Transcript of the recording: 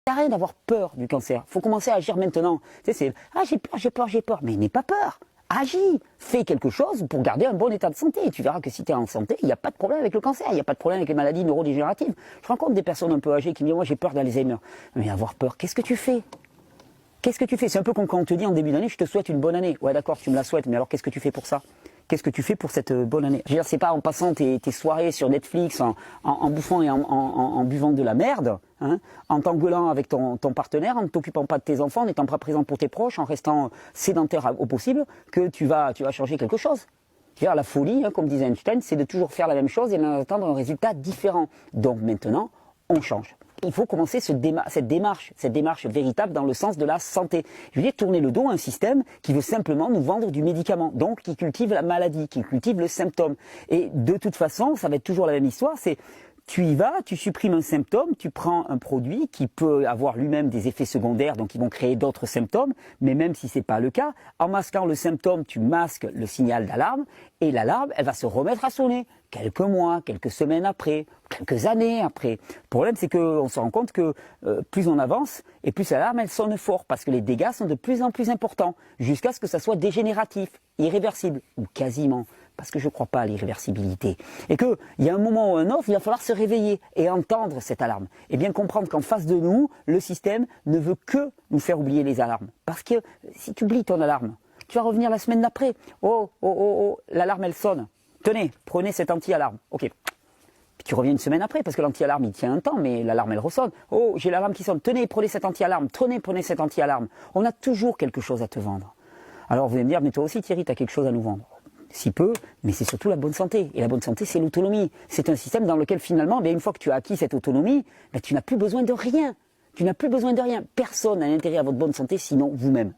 Ça sert à rien d'avoir peur du cancer. Il faut commencer à agir maintenant. Tu sais, c'est « Ah, j'ai peur, j'ai peur, j'ai peur ». Mais n'aie pas peur. Agis. Fais quelque chose pour garder un bon état de santé. Et tu verras que si tu es en santé, il n'y a pas de problème avec le cancer. Il n'y a pas de problème avec les maladies neurodégénératives. Je rencontre des personnes un peu âgées qui me disent « Moi, j'ai peur d'Alzheimer ». Mais avoir peur, qu'est-ce que tu fais? Qu'est-ce que tu fais? C'est un peu comme quand on te dit en début d'année « Je te souhaite une bonne année ». Ouais, d'accord, tu me la souhaites, mais alors qu'est-ce que tu fais pour ça? Qu'est-ce que tu fais pour cette bonne année? Je veux dire, c'est pas en passant tes soirées sur Netflix, en bouffant et en buvant de la merde, hein, en t'engueulant avec ton partenaire, en ne t'occupant pas de tes enfants, en n'étant pas présent pour tes proches, en restant sédentaire au possible, que tu vas changer quelque chose. Je veux dire, la folie, hein, comme disait Einstein, c'est de toujours faire la même chose et d'attendre un résultat différent. Donc maintenant, on change. Il faut commencer cette démarche véritable dans le sens de la santé. Je veux dire, tourner le dos à un système qui veut simplement nous vendre du médicament, donc qui cultive la maladie, qui cultive le symptôme. Et de toute façon, ça va être toujours la même histoire, c'est tu y vas, tu supprimes un symptôme, tu prends un produit qui peut avoir lui-même des effets secondaires, donc qui vont créer d'autres symptômes, mais même si ce n'est pas le cas, en masquant le symptôme, tu masques le signal d'alarme, et l'alarme, elle va se remettre à sonner quelques mois, quelques semaines après, quelques années après. Le problème, c'est qu'on se rend compte que plus on avance, et plus l'alarme, elle sonne fort, parce que les dégâts sont de plus en plus importants, jusqu'à ce que ça soit dégénératif, irréversible, ou quasiment. Parce que je ne crois pas à l'irréversibilité. Et qu'il y a un moment ou un autre, il va falloir se réveiller et entendre cette alarme. Et bien comprendre qu'en face de nous, le système ne veut que nous faire oublier les alarmes. Parce que si tu oublies ton alarme, tu vas revenir la semaine d'après. Oh, oh, oh, oh, l'alarme elle sonne. Tenez, prenez cette anti-alarme. Ok. Puis tu reviens une semaine après, parce que l'anti-alarme il tient un temps, mais l'alarme elle ressonne. Oh, j'ai l'alarme qui sonne. Tenez, prenez cette anti-alarme. Tenez, prenez cette anti-alarme. On a toujours quelque chose à te vendre. Alors vous allez me dire, mais toi aussi Thierry, tu as quelque chose à nous vendre. Si peu, mais c'est surtout la bonne santé. Et la bonne santé, c'est l'autonomie. C'est un système dans lequel finalement, bien, une fois que tu as acquis cette autonomie, ben, tu n'as plus besoin de rien. Tu n'as plus besoin de rien. Personne n'a intérêt à votre bonne santé, sinon vous-même.